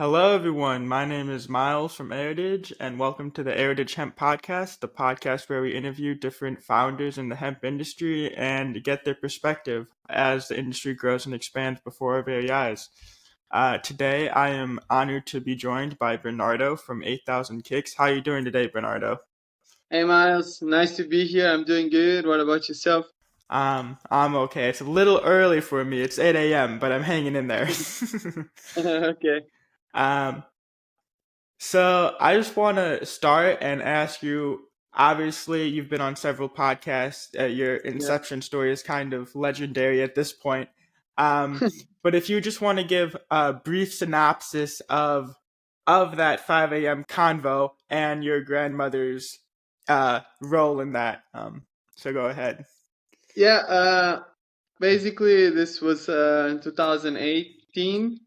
Hello, everyone. My name is Miles from Heritage, and welcome to the Heritage Hemp Podcast, the podcast where we interview different founders in the hemp industry and get their perspective as the industry grows and expands before our very eyes. Today, I am honored to be joined by Bernardo from 8000kicks. How are you doing today, Bernardo? Hey Miles, nice to be here. I'm doing good. What about yourself? I'm okay. It's a little early for me. It's 8 a.m., but I'm hanging in there. Okay. um, So I just want to start and ask you. Obviously, you've been on several podcasts. Your Yeah. inception story is kind of legendary at this point. Um, but if you just want to give a brief synopsis of that 5 a.m. convo and your grandmother's role in that, so go ahead. Yeah, basically this was in 2018.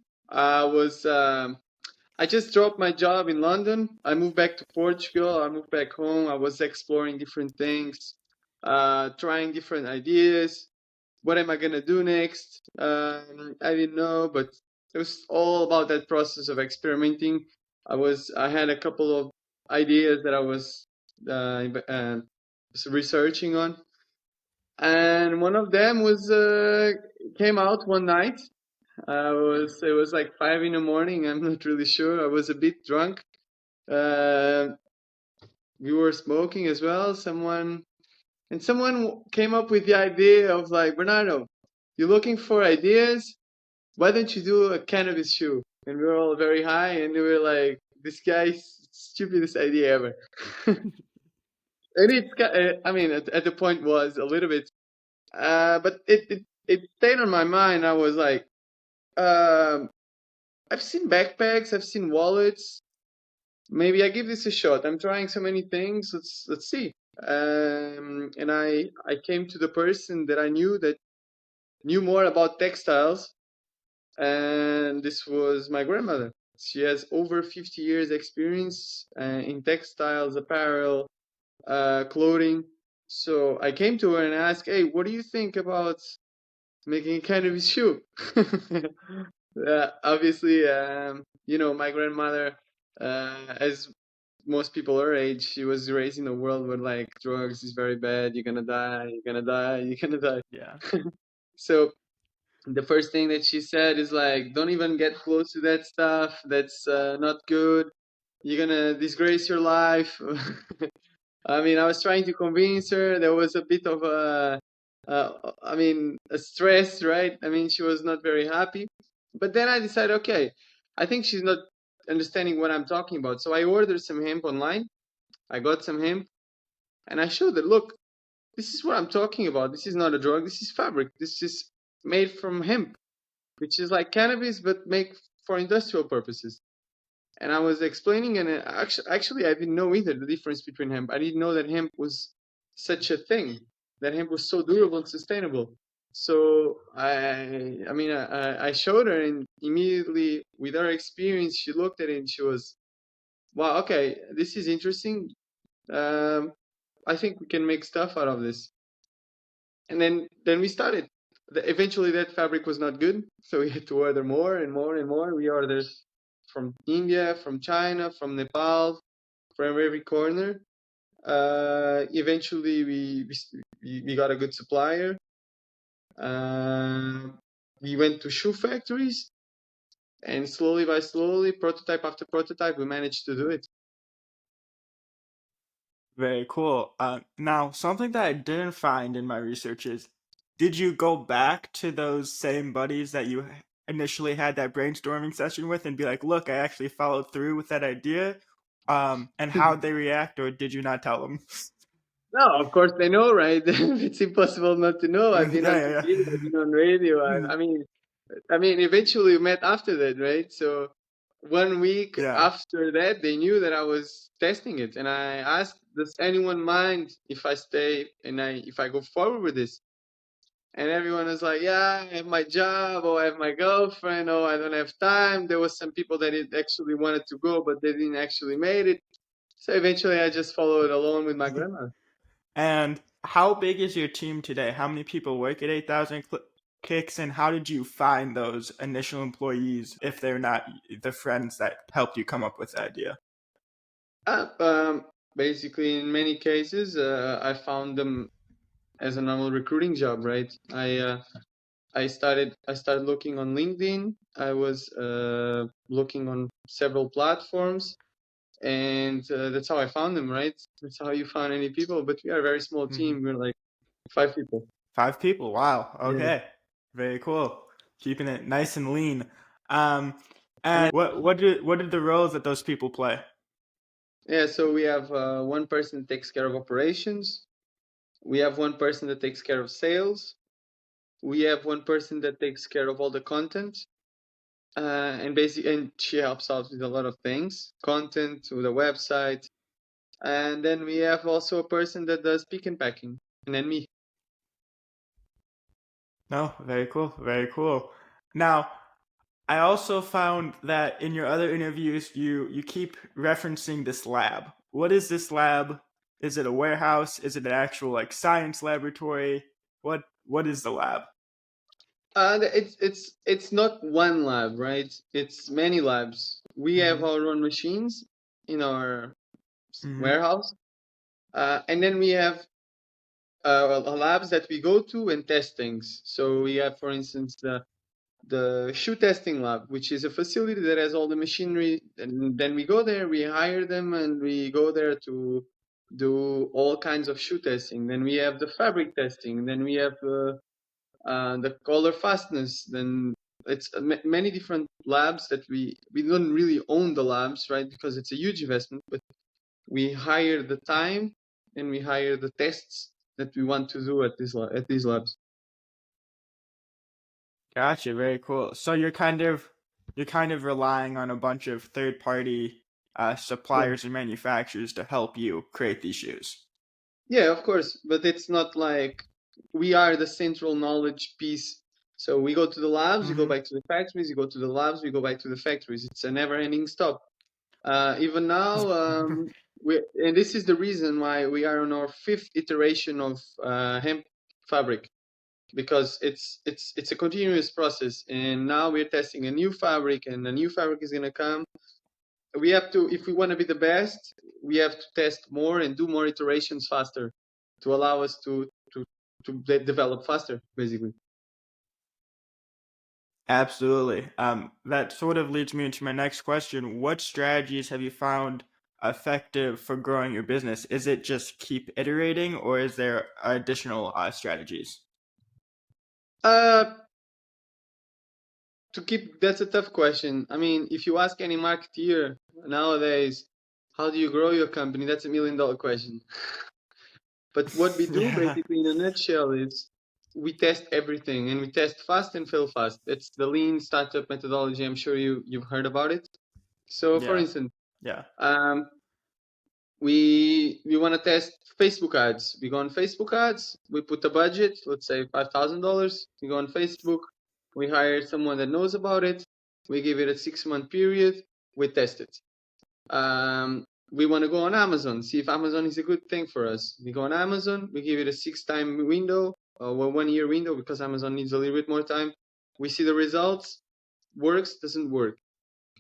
I just dropped my job in London. I moved back to Portugal. I moved back home. I was exploring different things, trying different ideas. What am I gonna do next? I didn't know, but it was all about that process of experimenting. I had a couple of ideas that I was researching on, and one of them was came out one night. It was like 5 in the morning. I'm not really sure. I was a bit drunk. Uh, we were smoking as well. Someone came up with the idea of like, Bernardo, you're looking for ideas? Why don't you do a cannabis shoe? And we were all very high, and we were like, this guy's stupidest idea ever. And I mean, at the point was a little bit, but it stayed on my mind. I was like, um, I've seen backpacks, I've seen wallets. Maybe I give this a shot. I'm trying so many things. Let's see. And I came to the person that I knew that knew more about textiles, and this was my grandmother. She has over 50 years experience in textiles, apparel, clothing. So I came to her and asked, "Hey, what do you think about making a cannabis shoe?" Obviously, my grandmother, as most people her age, she was raised in a world where like drugs is very bad. You're gonna die. You're gonna die. You're gonna die. Yeah. So the first thing that she said is like, don't even get close to that stuff. That's not good. You're gonna disgrace your life. I mean, I was trying to convince her. There was a bit of a stress, right? I mean, she was not very happy. But then I decided, okay, I think she's not understanding what I'm talking about. So I ordered some hemp online. I got some hemp, and I showed her, look, this is what I'm talking about. This is not a drug. This is fabric. This is made from hemp, which is like cannabis but make for industrial purposes. And I was explaining, and actually, I didn't know either the difference between hemp. I didn't know that hemp was such a thing, that hemp was so durable and sustainable. So I showed her, and immediately with her experience, she looked at it and she was, wow, okay, this is interesting. Um, I think we can make stuff out of this. And then we started. Eventually, that fabric was not good, so we had to order more and more and more. We ordered from India, from China, from Nepal, from every corner. Eventually, we got a good supplier. Uh, we went to shoe factories, and slowly by slowly, prototype after prototype, we managed to do it. Very cool. Now, something that I didn't find in my research is, did you go back to those same buddies that you initially had that brainstorming session with and be like, look, I actually followed through with that idea? And how'd they react, or did you not tell them? No, of course they know, right? It's impossible not to know. I've Yeah, been on yeah, TV, I've been on radio. yeah. I mean, eventually we met after that, right? So 1 week Yeah. after that, they knew that I was testing it, and I asked, "Does anyone mind if I stay and if I go forward with this?" And everyone was like, "Yeah, I have my job, or I have my girlfriend, or I don't have time." There was some people that actually wanted to go, but they didn't actually made it. So eventually, I just followed along with my grandma. And how big is your team today? How many people work at 8000? kicks, and how did you find those initial employees if they're not the friends that helped you come up with the idea? Uh, um, Basically, in many cases, I found them as a normal recruiting job, right? I started looking on LinkedIn. I was looking on several platforms, and that's how I found them, right? That's how you found any people. But we are a very small Hmm. team. We're like 5 people. 5 people. Wow. Yeah. Okay. Very cool. Keeping it nice and lean. Um, I mean, and what did the roles that those people play? yeah. So we have one person that takes care of operations. We have one person that takes care of sales. We have one person that takes care of all the content. And she helps out with a lot of things, content with the website. And then we have also a person that does pick and packing, and then me. No, very cool. Very cool. Now, I also found that in your other interviews, you keep referencing this lab. What is this lab? Is it a warehouse? Is it an actual like science laboratory? What is the lab? It's not one lab, right? It's many labs. We have Mm-hmm. our own machines in our Mm-hmm. warehouse, and then we have labs that we go to and test things. So we have, for instance, the shoe testing lab, which is a facility that has all the machinery. And then we go there, we hire them, and we go there to do all kinds of shoe testing. Then we have the fabric testing. Then we have the color fastness. Then it's many different labs that we don't really own the labs, right? Because it's a huge investment, but we hire the time and we hire the tests that we want to do at these labs. Gotcha. Very cool. So you're kind of relying on a bunch of third party Yeah. suppliers and manufacturers to help you create these shoes. Yeah, of course, but it's not like we are the central knowledge piece. So we go to the labs, we go Mm-hmm. back to the factories, you go to the labs, we go back to the factories. It's a never-ending stop. Even now, and this is the reason why we are on our fifth iteration of hemp fabric, because it's a continuous process. And now we're testing a new fabric, and a new fabric is gonna come. We have to, if we want to be the best, we have to test more and do more iterations faster to allow us to develop faster, basically. Absolutely. That sort of leads me into my next question. What strategies have you found effective for growing your business? Is it just keep iterating, or is there additional strategies? uh to keep That's a tough question. I mean, if you ask any marketeer nowadays, how do you grow your company, that's $1 million question. But what we do Yeah. basically in a nutshell is we test everything, and we test fast and fail fast. It's the lean startup methodology. I'm sure you've heard about it. So for Yeah. instance, Yeah. um, we want to test Facebook ads. We go on Facebook ads. We put a budget, let's say $5,000. We go on Facebook. We hire someone that knows about it. We give it a 6-month period. We test it. We want to go on Amazon, see if Amazon is a good thing for us. We go on Amazon. We give it a 6-time window, or 1-year window, because Amazon needs a little bit more time. We see the results. Works, doesn't work.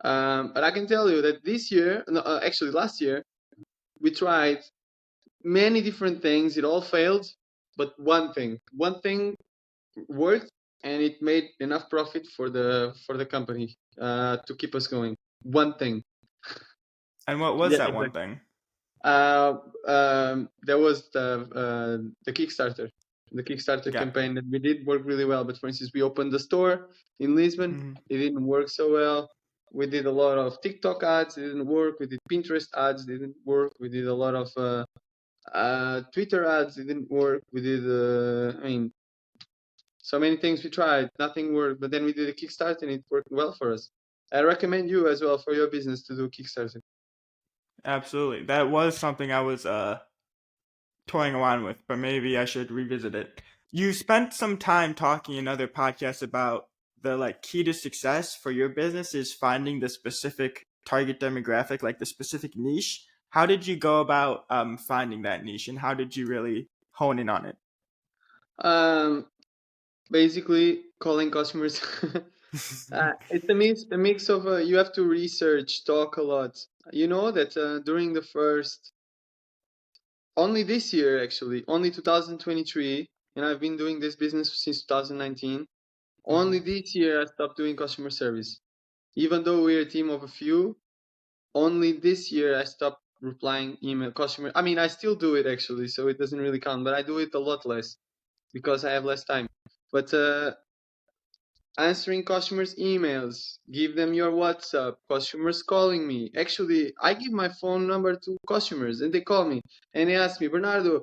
But I can tell you that this year, no, actually last year, we tried many different things. It all failed, but one thing worked, and it made enough profit for the company to keep us going. One thing. And what was Yeah, that one exactly. thing? There was the Kickstarter. The Kickstarter Yeah. campaign that we did work really well. But for instance, we opened the store in Lisbon. Hmm. It didn't work so well. We did a lot of TikTok ads. It didn't work. We did Pinterest ads. It didn't work. We did a lot of Twitter ads. It didn't work. We did, I mean, so many things we tried. Nothing worked. But then we did a Kickstarter, and it worked well for us. I recommend you as well for your business to do Kickstarter. Absolutely. That was something I was toying around with, but maybe I should revisit it. You spent some time talking in other podcasts about the like key to success for your business is finding the specific target demographic, like the specific niche. How did you go about finding that niche, and how did you really hone in on it? Um, basically calling customers. It's a mix of you have to research, talk a lot. You know that during the first, only this year actually, only 2023, and I've been doing this business since 2019. Only Mhm. this year I stopped doing customer service. Even though we're a team of a few, only this year I stopped replying email customer. I mean, I still do it actually, so it doesn't really count, but I do it a lot less because I have less time. But answering customers' emails, give them your WhatsApp, customers calling me. Actually, I give my phone number to customers and they call me and they ask me, Bernardo,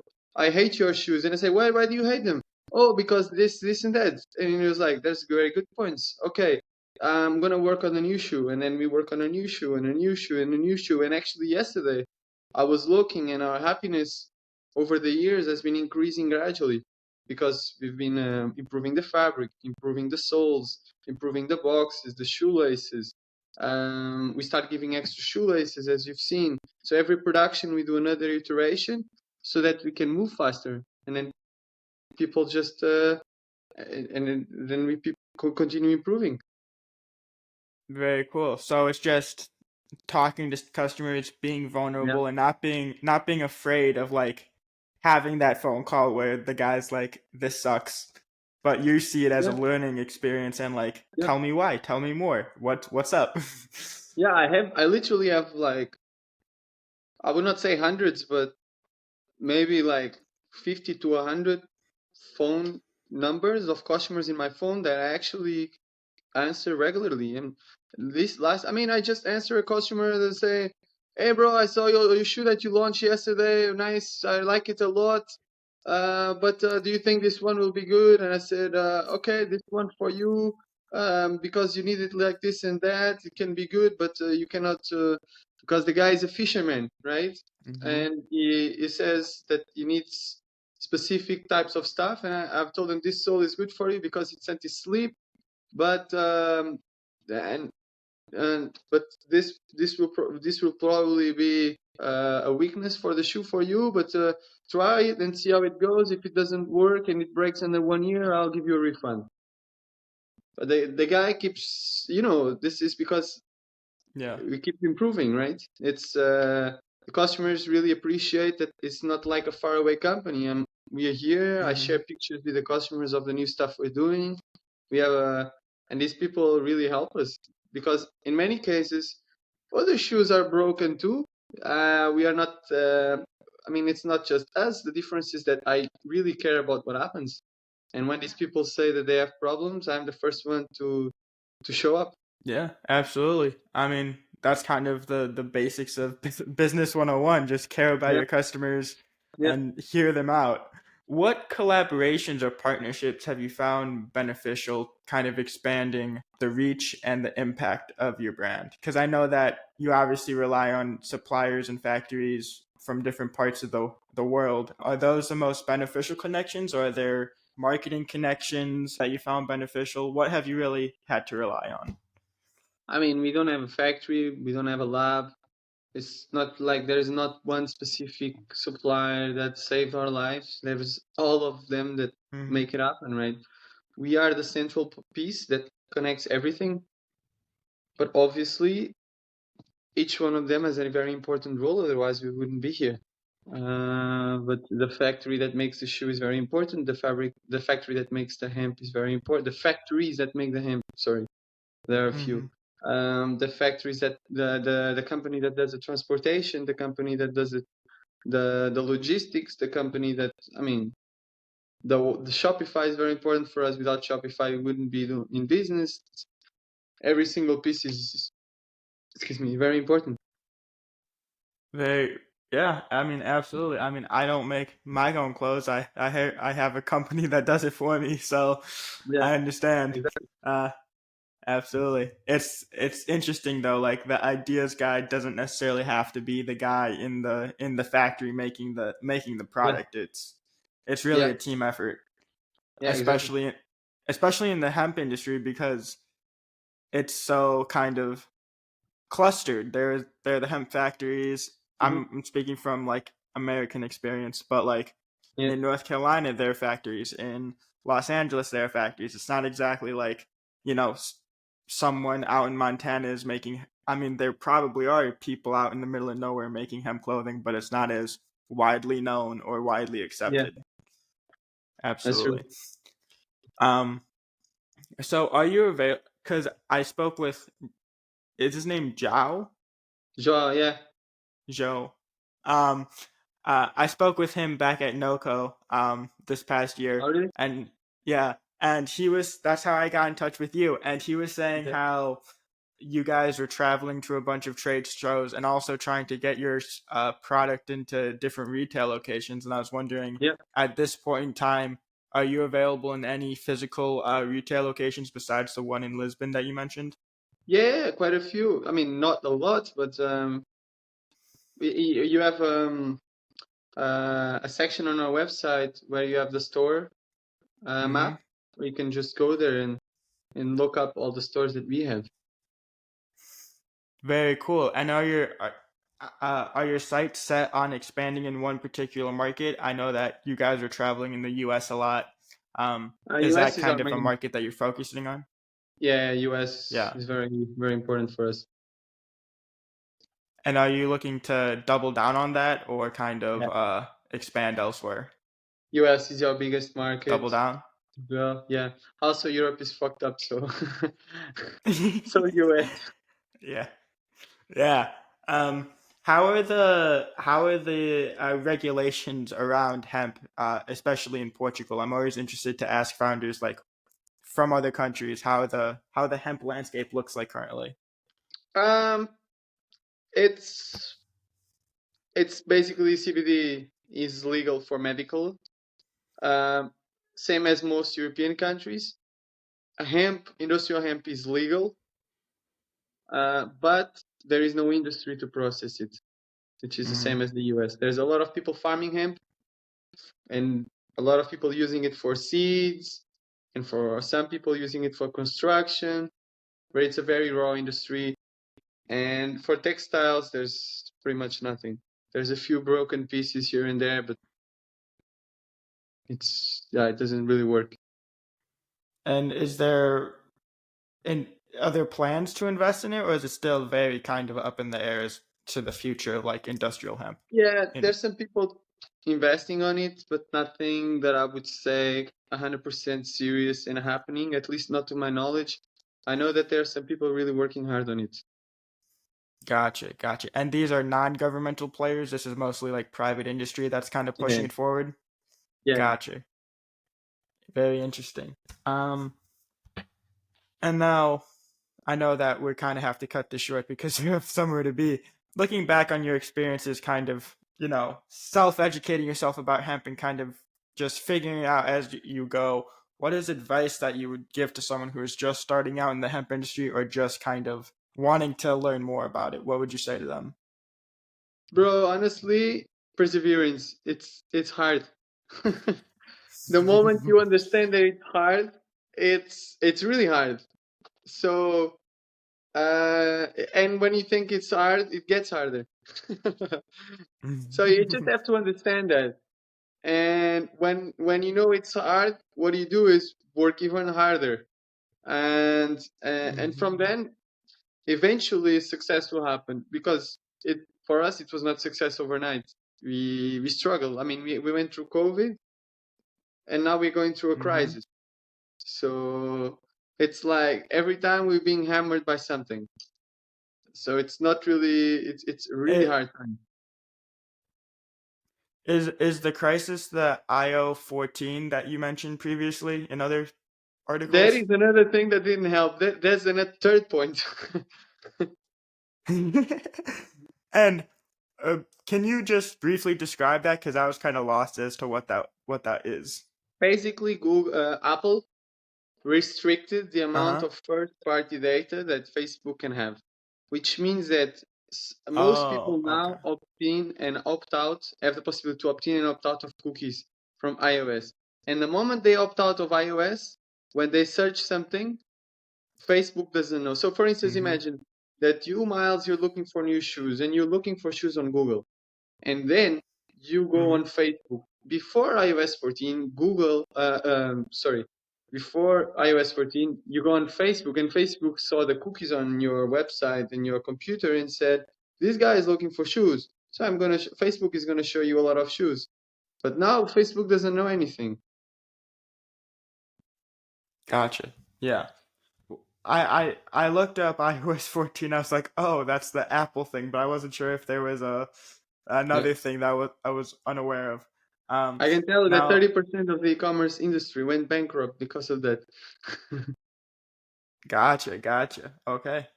I hate your shoes. And I say, why do you hate them? Oh, because this, and that. And he was like, that's very good points. Okay, I'm gonna work on a new shoe. And then we work on a new shoe and a new shoe and a new shoe. And actually, yesterday, I was looking and our happiness over the years has been increasing gradually because we've been improving the fabric, improving the soles, improving the boxes, the shoelaces. We start giving extra shoelaces, as you've seen. So every production, we do another iteration so that we can move faster, and then people just and then we continue improving. Very cool. So it's just talking to customers, being Yeah, vulnerable, and not being afraid of like having that phone call where the guy's like, "This sucks," but you see it as a yeah, learning experience and like, yeah, tell me why, tell me more, what's up. yeah. I literally have like, I would not say hundreds, but maybe like 50 to 100 phone numbers of customers in my phone that I actually answer regularly. And this last, I mean, I just answer a customer that say, "Hey, bro, I saw your shoe that you launched yesterday. Nice, I like it a lot. But do you think this one will be good?" And I said, "Okay, this one for you, because you need it like this and that. It can be good, but you cannot because the guy is a fisherman, right? Hmm. And he says that he needs specific types of stuff. And I've told him this sole is good for you because it's anti-slip, but and but this will probably be a weakness for the shoe for you. But try it and see how it goes. If it doesn't work and it breaks under 1 year, I'll give you a refund." But the guy keeps, this is because Yeah. we keep improving, right? It's the customers really appreciate that it's not like a faraway company. We are here. I share Hmm. pictures with the customers of the new stuff we're doing. We have and these people really help us because in many cases, other shoes are broken too. We are not. I mean, it's not just us. The difference is that I really care about what happens, and when these people say that they have problems, I'm the first one to show up. Yeah, absolutely. I mean, that's kind of the basics of business 101. Just care about Yeah, your customers yeah. and hear them out. What collaborations or partnerships have you found beneficial, kind of expanding the reach and the impact of your brand? Because I know that you obviously rely on suppliers and factories from different parts of the world. Are those the most beneficial connections, or are there marketing connections that you found beneficial? What have you really had to rely on? I mean, we don't have a factory, we don't have a lab. It's not like there is not one specific supplier that saved our lives. There's all of them that Hmm. make it happen, right? We are the central piece that connects everything, but obviously each one of them has a very important role, otherwise we wouldn't be here. But the factory that makes the shoe is very important. The factory that makes the hemp is very important. The factories that make the hemp, sorry, there are a few. Hmm. The factories that the company that does the transportation, the company that does it, the logistics, the company that, I mean, the Shopify is very important for us. Without Shopify, we wouldn't be in business. Every single piece is, excuse me, very important. They, yeah, I mean, absolutely. I mean, I don't make my own clothes. I have a company that does it for me, so Yeah, I understand. exactly. Uh, Absolutely. It's interesting though, like the ideas guy doesn't necessarily have to be the guy in the factory making the Yeah, product. It's really yeah, a team effort, yeah, exactly. especially in the hemp industry because it's so kind of clustered. There are the hemp factories. Hmm. I'm speaking from like American experience, but like Yeah, in North Carolina, there are factories. In Los Angeles there are factories. It's not exactly like, you know, someone out in Montana is making. I mean, there probably are people out in the middle of nowhere making hemp clothing, but it's not as widely known or widely Yeah, accepted. that's true. Absolutely. Um, so are you available? Because I spoke with, is his name Zhao? Joao, yeah. Zhou. Um, I spoke with him back at NOCO this past year, Oh, really? and yeah, and he was that's how I got in touch with you, and he was saying Okay. how you guys were traveling to a bunch of trade shows and also trying to get your product into different retail locations, and I was wondering Yeah. at this point in time, are you available in any physical retail locations besides the one in Lisbon that you mentioned? Yeah, quite a few. I mean, not a lot, but you have a section on our website where you have the store Mm-hmm. map, where you can just go there and look up all the stores that we have. Very cool. And are your sights set on expanding in one particular market? I know that you guys are traveling in the U.S. a lot. Is US that is our kind of a main. market that you're focusing on? Yeah, US Yeah. is very, very important for us. And are you looking to double down on that or kind of Yeah. expand elsewhere? US is our biggest Double market. down? Well, yeah. Also, Europe is fucked up, so so US. Yeah. Yeah. Um, how are the regulations around hemp, especially in Portugal? I'm always interested to ask founders like from other countries how the hemp landscape looks like currently. Um, it's it's basically CBD is legal for medical, um, same as most European countries. Industrial hemp is legal, but there is no industry to process it, which is the Mm-hmm. same as the US. There's a lot of people farming hemp and a lot of people using it for seeds and for some people using it for construction, where it's a very raw industry. And for textiles, there's pretty much nothing. There's a few broken pieces here and there, but it doesn't really work. And is there in other plans to invest in it, or is it still very kind of up in the air as to the future of like industrial hemp? Yeah, In there's some people investing on it, but nothing that I would say 100% serious and happening, at least not to my knowledge. I know that there are some people really working hard on it. Gotcha, gotcha. And these are non-governmental players. This is mostly like private industry that's kind of Yeah, pushing it forward. yeah. Gotcha. Very interesting. And now I know that we kind of have to cut this short because you have somewhere to be. Looking back on your experiences, kind of, self-educating yourself about hemp and kind of just figuring it out as you go, what is advice that you would give to someone who is just starting out in the hemp industry or just kind of wanting to learn more about it? What would you say to them? Bro, honestly, perseverance. It's hard. The moment you understand that it's hard, it's really hard. So and when you think it's hard, it gets harder. So you just have to understand that. And when you know it's hard, what you do is work even harder. And from then, eventually, success will happen because it for us it was not success overnight. We struggled. I mean, we went through COVID, and now we're going through a Mm-hmm. crisis. So it's like every time we're being hammered by something. So it's not really it's a really It, hard time. is the crisis the IO14 that you mentioned previously in other That articles? is another thing that didn't help. That's another third point. And can you just briefly describe that? Because I was kind of lost as to what that is. Basically, Apple restricted the Uh amount huh. of first-party data that Facebook can have, which means that most Oh, people okay. now opt in and opt out, have the possibility to opt in and opt out of cookies from iOS. And the moment they opt out of iOS, when they search something, Facebook doesn't know. So, for instance, Mm-hmm. imagine that you, Miles, you're looking for new shoes and you're looking for shoes on Google. And then you go Mm-hmm. on Facebook before iOS 14, before iOS 14, you go on Facebook, and Facebook saw the cookies on your website and your computer and said, "This guy is looking for shoes, so Facebook is gonna show you a lot of shoes." But now Facebook doesn't know anything. Gotcha. Yeah. I looked up iOS 14. I was like, oh, that's the Apple thing, but I wasn't sure if there was Yeah. another thing that I was unaware of. I can tell that Now, 30% of the e-commerce industry went bankrupt because of that. gotcha. Okay,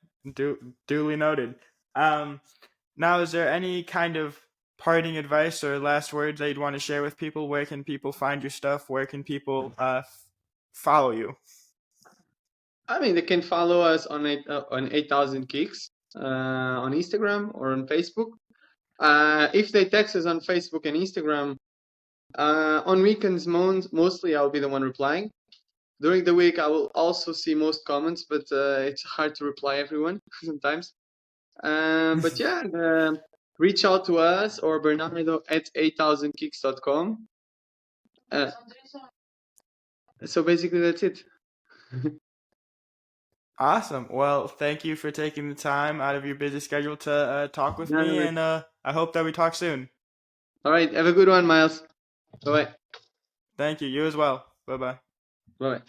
duly noted. Um, Now, is there any kind of parting advice or last words that you'd want to share with people? Where can people find your stuff? Where can people follow you? I mean, they can follow us on 8000kicks on Instagram or on Facebook. If they text us on Facebook and Instagram, on weekends mostly I'll be the one replying. During the week I will also see most comments, but it's hard to reply everyone sometimes. But yeah, reach out to us or Bernardo at 8000kicks.com. So basically that's it. Awesome. Well, thank you for taking the time out of your busy schedule to talk with No, me, no, and I hope that we talk soon. all right, have a good one, Miles. Bye bye. Thank you. You as well. Bye bye. Bye bye.